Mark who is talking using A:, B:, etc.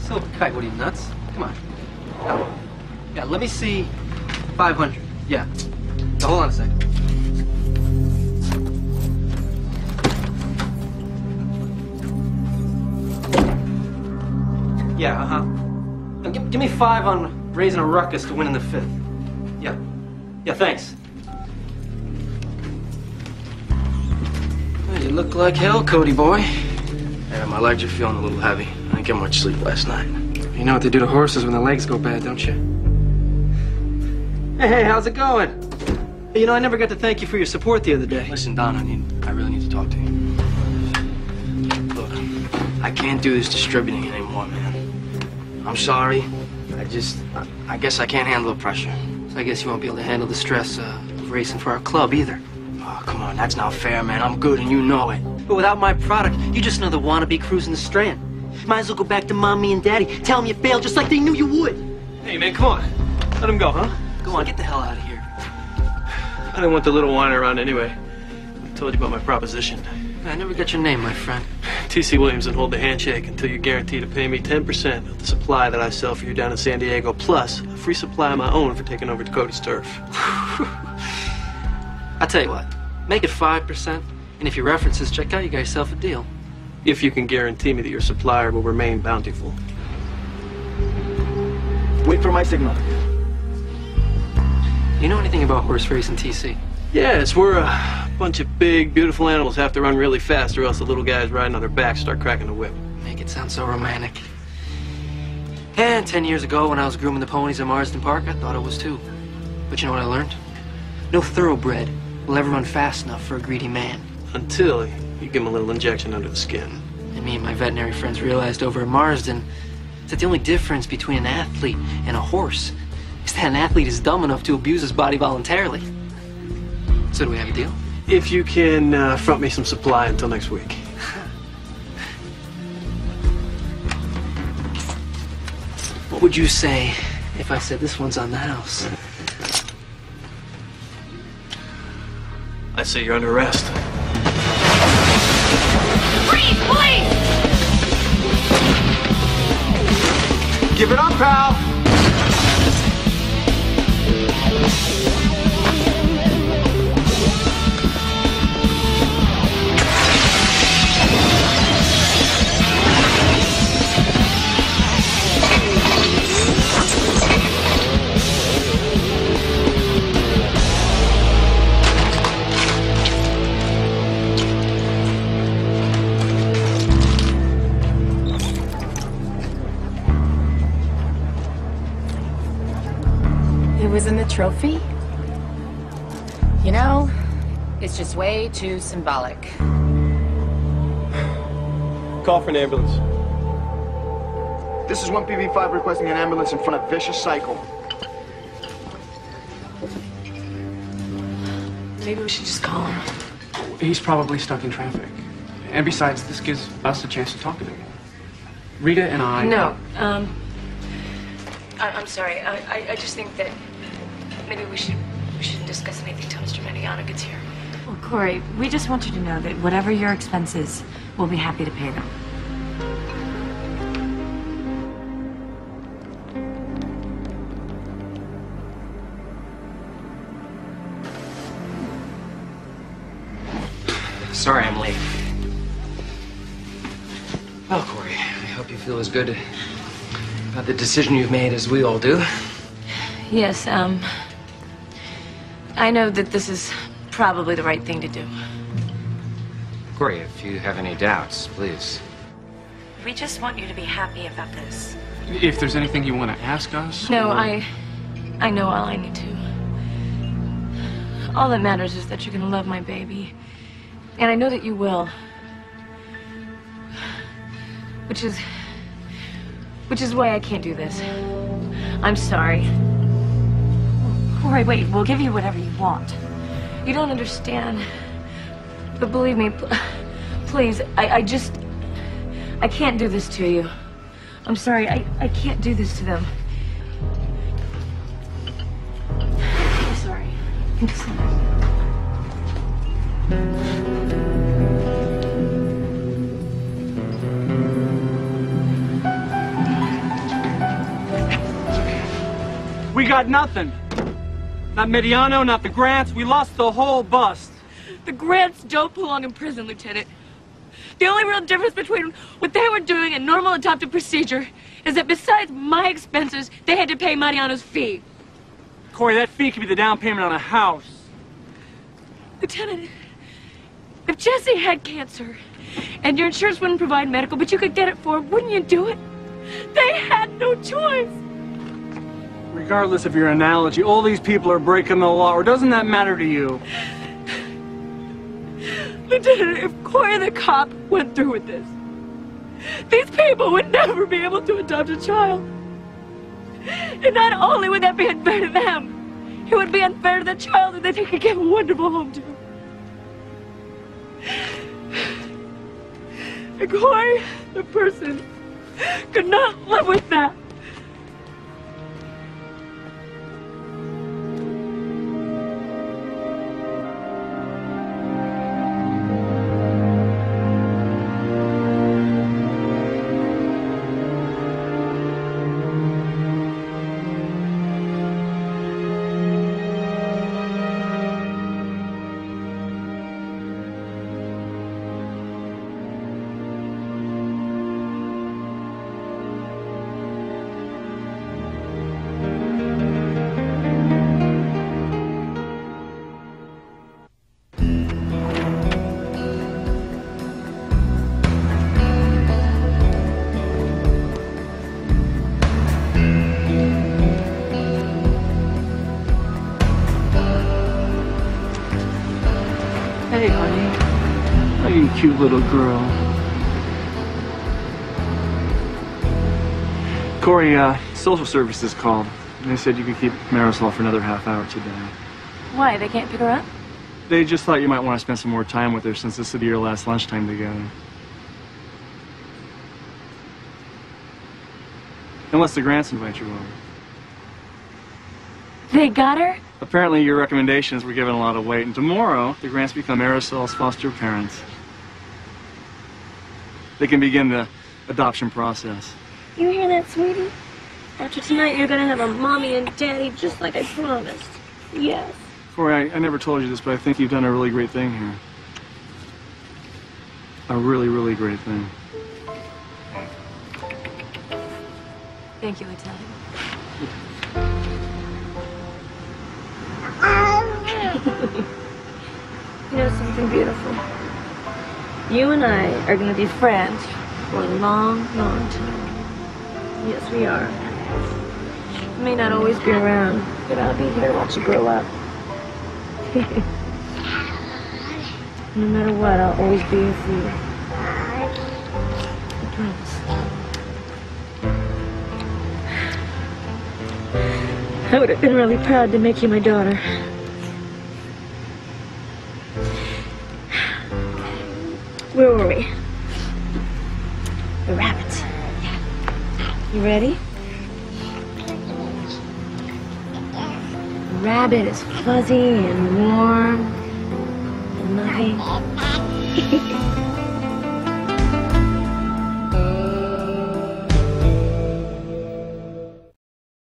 A: Silver kite, what are you, nuts? Come on. Now, yeah, let me see 500. Yeah. Now, hold on a second. Yeah, uh-huh. Now, give me 5 on raising a ruckus to win in the 5th. Yeah. Yeah, thanks. Well, you look like hell, Cody boy. Yeah, my legs are feeling a little heavy. I didn't get much sleep last night. You know what they do to horses when the legs go bad, don't you? Hey, how's it going? Hey, you know, I never got to thank you for your support the other day.
B: Listen, Don, I really need to talk to you. Look, I can't do this distributing it anymore, man. I'm sorry. I guess I can't handle the pressure.
A: So I guess you won't be able to handle the stress of racing for our club either.
B: Oh, come on, that's not fair, man. I'm good and you know it.
A: But without my product, you're just another wannabe cruising the Strand. Might as well go back to Mommy and Daddy, tell them you failed just like they knew you would.
C: Hey, man, come on. Let him go, huh?
A: Go on, get the hell out of here.
C: I didn't want the little whiner around anyway. I told you about my proposition.
A: I never got your name, my friend.
C: T.C. Williams would hold the handshake until you guarantee to pay me 10% of the supply that I sell for you down in San Diego, plus a free supply of my own for taking over Cody's turf.
A: I tell you what, make it 5%, and if your references check out, you got yourself a deal.
C: If you can guarantee me that your supplier will remain bountiful.
D: Wait for my signal.
A: You know anything about horse racing, TC?
C: Yes, we're a bunch of big, beautiful animals have to run really fast or else the little guys riding on their backs start cracking the whip.
A: Make it sound so romantic. And 10 years ago when I was grooming the ponies in Marsden Park, I thought it was too. But you know what I learned? No thoroughbred will ever run fast enough for a greedy man.
C: Until you give him a little injection under the skin.
A: And me and my veterinary friends realized over at Marsden that the only difference between an athlete and a horse is that an athlete is dumb enough to abuse his body voluntarily. So do we have a deal?
C: If you can front me some supply until next week.
A: What would you say if I said this one's on the house?
C: I say you're under arrest.
E: Freeze, police!
D: Give it up, pal!
E: It was in the trophy? You know, it's just way too symbolic.
C: Call for an ambulance.
D: This is 1PV5 requesting an ambulance in front of Vicious Cycle.
E: Maybe we should just call him.
F: He's probably stuck in traffic. And besides, this gives us a chance to talk to him. Rita and I...
E: No, I'm sorry. I just think that maybe we shouldn't discuss anything until Mr. Mediano gets here.
G: Well, Corey, we just want you to know that whatever your expenses, we'll be happy to pay them.
A: Sorry I'm late. Well, Corey, I hope you feel as good about the decision you've made as we all do.
E: Yes, I know that this is probably the right thing to do.
H: Corey, if you have any doubts, please.
G: We just want you to be happy about this.
F: If there's anything you want to ask us...
E: No,
F: or...
E: I know all I need to. All that matters is that you're gonna love my baby. And I know that you will. Which is why I can't do this. I'm sorry.
G: Corey, wait, we'll give you whatever you want.
E: You don't understand. But believe me, please, I can't do this to you. I'm sorry, I can't do this to them. I'm sorry. I'm sorry.
I: got nothing. Not Mediano, not the Grants. We lost the whole bust.
E: The Grants don't belong in prison, Lieutenant. The only real difference between what they were doing and normal adoptive procedure is that besides my expenses, they had to pay Mariano's fee.
I: Corey, that fee could be the down payment on a house.
E: Lieutenant, if Jesse had cancer and your insurance wouldn't provide medical, but you could get it for him, wouldn't you do it? They had no choice.
I: Regardless of your analogy, all these people are breaking the law, or doesn't that matter to you?
E: Lieutenant, if Corey the cop went through with this, these people would never be able to adopt a child. And not only would that be unfair to them, it would be unfair to the child that they could give a wonderful home to. And Corey, the person, could not live with that.
I: Hey, honey. Oh, you cute little girl. Corey, social services called. They said you could keep Marisol for another half hour today.
E: Why? They can't pick her up?
I: They just thought you might want to spend some more time with her since this will be your last lunchtime together. Unless the Grants invite you over.
E: They got her?
I: Apparently your recommendations were given a lot of weight, and tomorrow the Grants become Marisol's foster parents. They can begin the adoption process.
E: You hear that, sweetie? After tonight, you're gonna have a mommy and daddy just like I promised. Yes.
I: Corey, I never told you this, but I think you've done a really great thing here. A really, really great thing.
G: Thank you, Lieutenant.
E: You know something beautiful? You and I are gonna be friends for a long, long time. Yes, we are. I may not always be around, but I'll be here to watch you grow up. No matter what, I'll always be with you. I promise. I would have been really proud to make you my daughter. Where were we? The rabbit. You ready? The rabbit is fuzzy and warm and loving.